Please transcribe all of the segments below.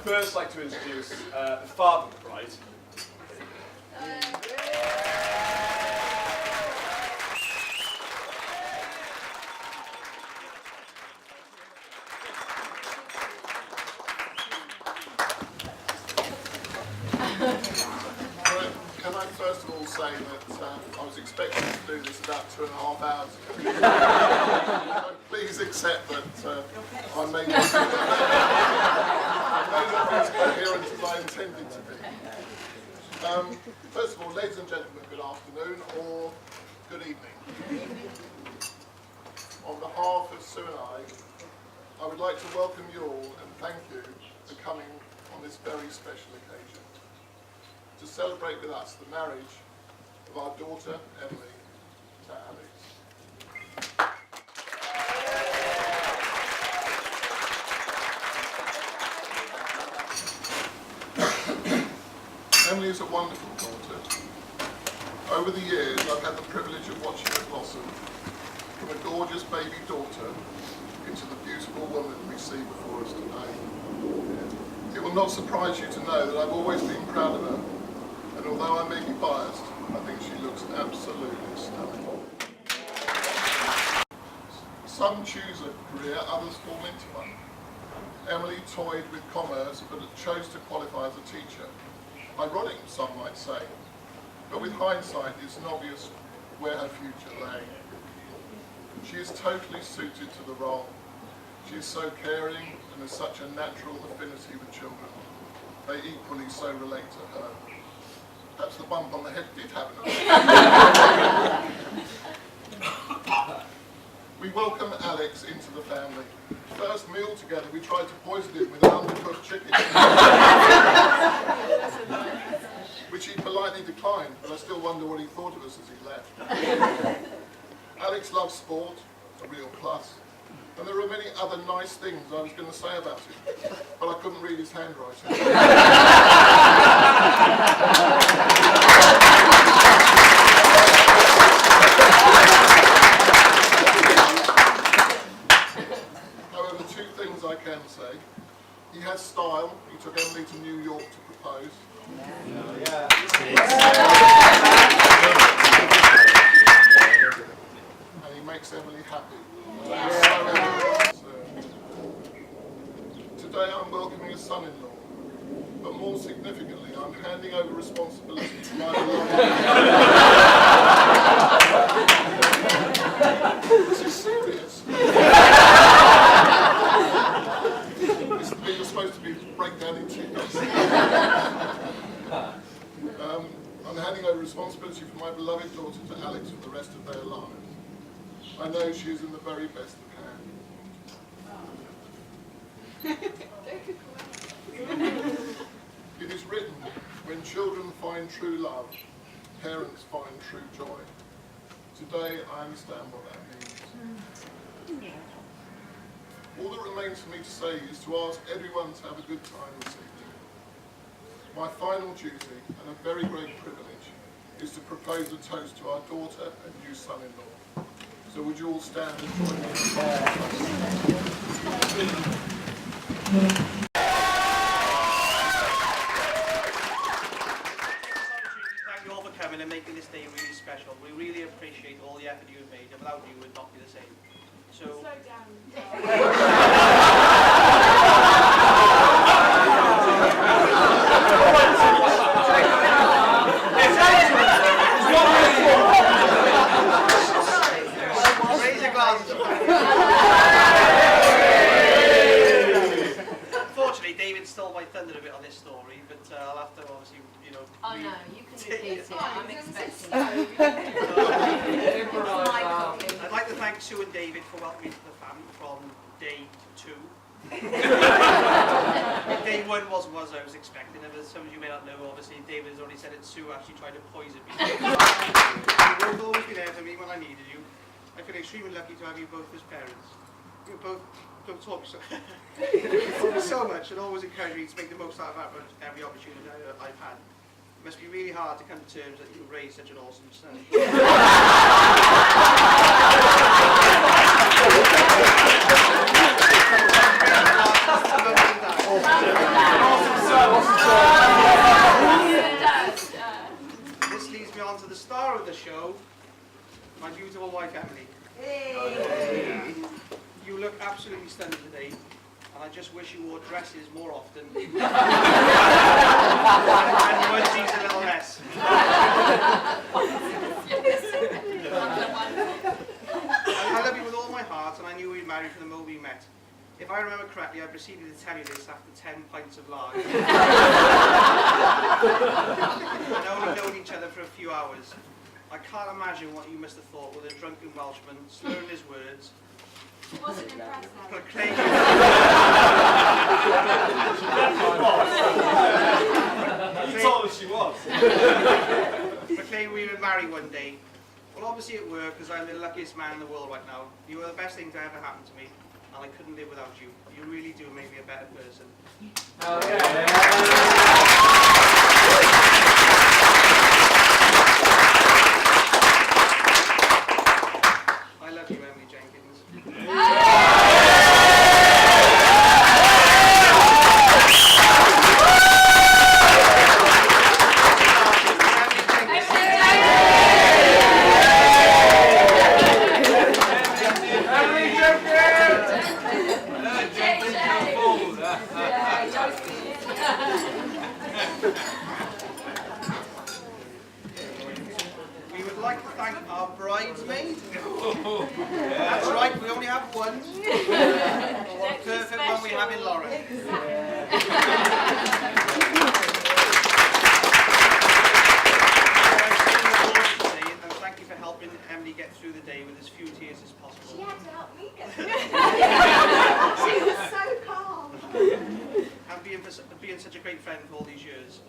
first like to introduce the father of the bride. Can I first of all say that I was expecting to do this about 2.5 hours ago. So please accept that I may not be as coherent as I intended to be. First of all, ladies and gentlemen, good afternoon or good evening. On behalf of Sue and I would like to welcome you all and thank you for coming on this very special occasion to celebrate with us the marriage of our daughter, Emily, to Alex. Emily is a wonderful daughter. Over the years, I've had the privilege of watching her blossom from a gorgeous baby daughter into the beautiful woman we see before us today. It will not surprise you to know that I've always been proud of her, and although I may be biased, I think she looks absolutely stunning. Some choose a career, others fall into one. Emily toyed with commerce, but chose to qualify as a teacher. Ironic, some might say, but with hindsight, it's obvious where her future lay. She is totally suited to the role. She is so caring and has such a natural affinity with children. They equally so relate to her. Perhaps the bump on the head did have an effect. We welcome Alex into the family. First meal together, we tried to poison him with an undercooked chicken, which he politely declined, but I still wonder what he thought of us as he left. Alex loves sport, a real plus, and there are many other nice things I was going to say about him, but I couldn't read his handwriting. However, two things I can say. He has style. He took Emily to New York to propose. And he makes Emily happy. Today I'm welcoming a son-in-law, but more significantly I'm handing over responsibility to my beloved. This is serious. You're supposed to be breakdown in tears. I'm handing over responsibility for my beloved daughter to Alex for the rest of their lives. I know she is in the very best of hands. It is written, when children find true love, parents find true joy. Today I understand what that means. All that remains for me to say is to ask everyone to have a good time this evening. My final duty, and a very great privilege, is to propose a toast to our daughter and new son-in-law. So would you all stand and join me? Thank you all for coming and making this day really special. We really appreciate all the effort you've made, and without you, it would not be the same. So. Slow down. Raise your glasses. Unfortunately, David stole my thunder a bit on this story, but I'll have to obviously, you know. Oh no, you can repeat it. I'm expecting it. I'd like to thank Sue and David for welcoming to the family from day 2. Day 1 wasn't what I was expecting, and as some of you may not know, obviously David has already said that Sue actually tried to poison me. You've always been there for me when I needed you. I feel extremely lucky to have you both as parents. You both don't talk so, so much and always encourage me to make the most out of every opportunity I've had. It must be really hard to come to terms that you raised such an awesome son. my beautiful wife Emily. You look absolutely stunning today, and I just wish you wore dresses more often. And onesies a little less. I love you with all my heart, and I knew we'd marry from the moment we met. If I remember correctly, I proceeded to tell you this after 10 pints of lager. And only known each other for a few hours. I can't imagine what you must have thought with a drunken Welshman slurring his words. She wasn't impressed now. You told us she was. Proclaiming we would marry one day. Well, obviously it worked, because I'm the luckiest man in the world right now. You are the best thing to ever happen to me, and I couldn't live without you. You really do make me a better person. I love you, Emily Jenkins. We would like to thank our bridesmaid. That's right, we only have one. But what a perfect one we have in Lauren. And thank you for helping Emily get through the day with as few tears as possible. She had to help me get through it. She was so calm. And being such a great friend for all these years.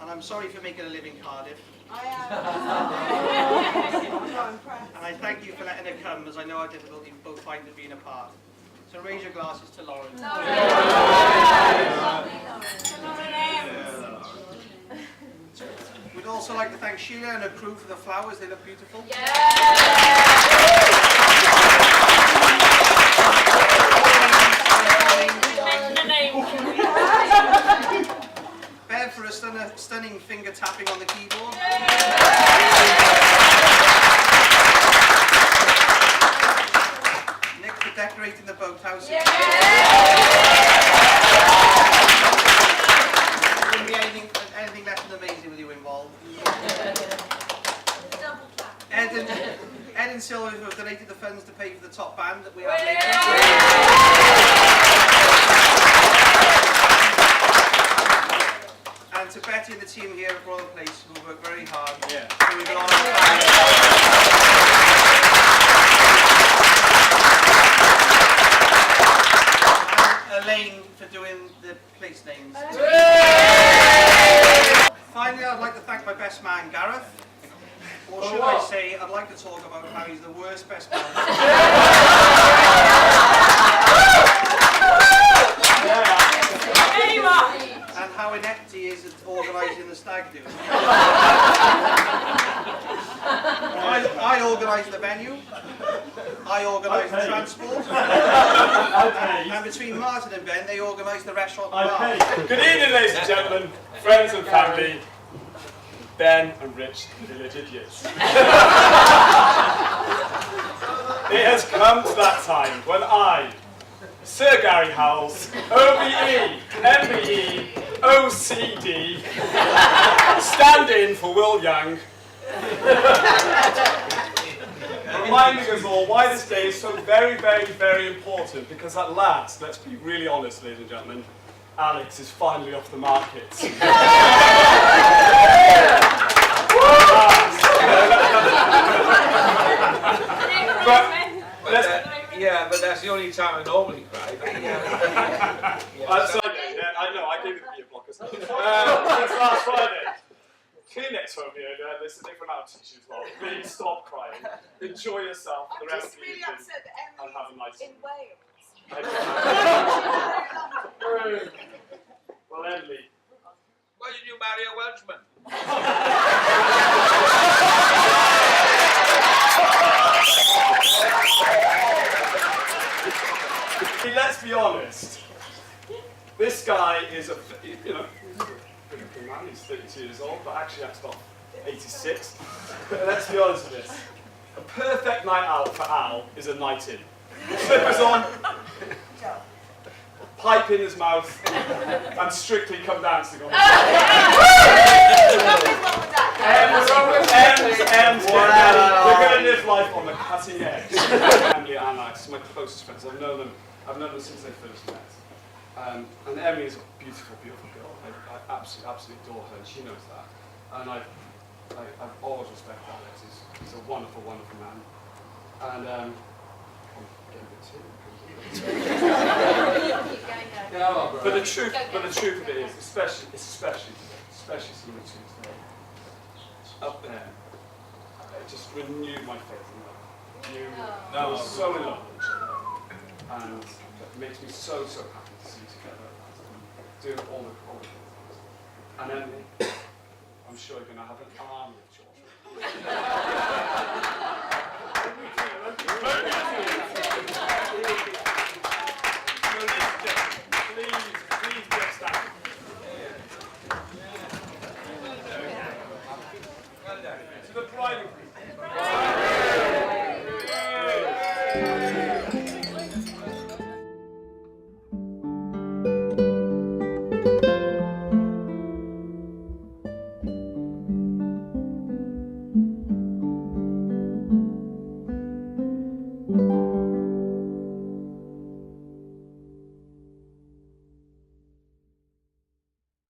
And I'm sorry for making a living Cardiff. I am. I'm not impressed. And I thank you for letting her come, as I know how difficult you both find it being apart. So raise your glasses to Lauren. We'd also like to thank Sheila and her crew for the flowers. They look beautiful. Bev for a stunning finger tapping on the keyboard. Nick for decorating the boathouse. Wouldn't be anything less than amazing with you involved. Ed and Silver who have donated the funds to pay for the top band that we have later. And to Betty and the team here at Royal Place who work very hard. Doing a lot of and Elaine for doing the place names. Finally, I'd like to thank my best man, Gareth. Or should I say, I'd like to talk about how he's the worst best man. And how inept he is at organising the stag do. I organise the venue. I organise the transport. And between Martin and Ben, they organise the restaurant and bar. Good evening, ladies and gentlemen, friends and family. Ben and Rich, the village idiots. It has come to that time when I, Sir Gary Howells, OBE, MBE, OCD, stand in for Will Young, reminding us all why this day is so very, very, very important, because at last, let's be really honest, ladies and gentlemen, Alex is finally off the market. But that's the only time I normally cry. I'm sorry, I know, I gave it the blockers. Since last Friday. Kleenex home here, listening for now tissues. Well, please stop crying. Enjoy yourself for the rest of the evening. I'm just really upset that and have a nice in Wales. Well, Emily. Why did you marry a Welshman? Let's be honest. This guy is a, man, he's 32 years old, but actually that's not 86. Let's be honest with this. A perfect night out for Al is a night in. Slippers on, pipe in his mouth, and strictly come dancing on the side. M's. We're going to live life on the cutting edge. Emily and Alex, my closest friends. I've known them since they first met. And Emily is a beautiful, beautiful girl. I absolutely adore her, and she knows that. And I've always respected Alex. He's a wonderful, wonderful man. And I'm getting a bit too. But the truth of it is, especially today, especially seeing the two today, up there, it just renewed my faith in love. You were so in love with each other, and it makes me so, so happy to see you together and doing all the things. And Emily, I'm sure you're going to have an army of children. Please get started. To the bride and groom.